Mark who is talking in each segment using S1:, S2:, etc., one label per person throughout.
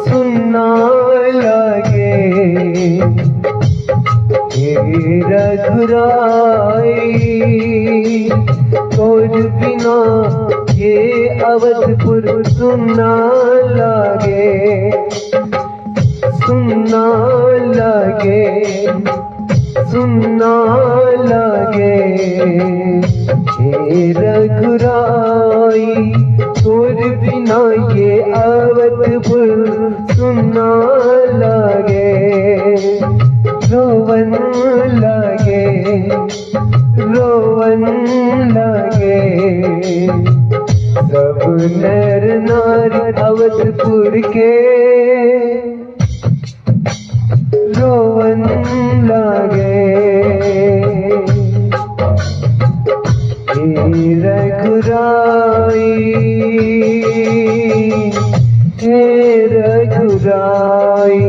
S1: सुनना लगे हे रघुराई, तोर बिना ये अवधपुर सुनना लगे, सुनना लगे, सुनना लगे हे रघुराई, तोर बिना ये अवधपुर सुनना लगे, रोवन लगे, रोवन लगे, सब नर नारी अवधपुर के रोवन लगे हे रघुराई, हे रघुराई।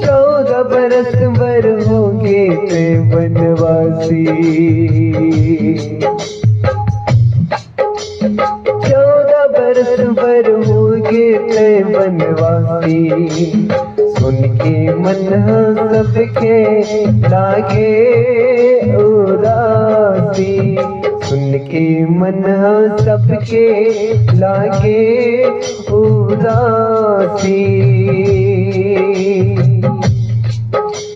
S1: 14 बरस भर होंगे ते वनवासी, 14 बरस भर होंगे ते वनवासी, सुन के मन सबके लागे उदासी, सुन के मन सबके लागे उदासी।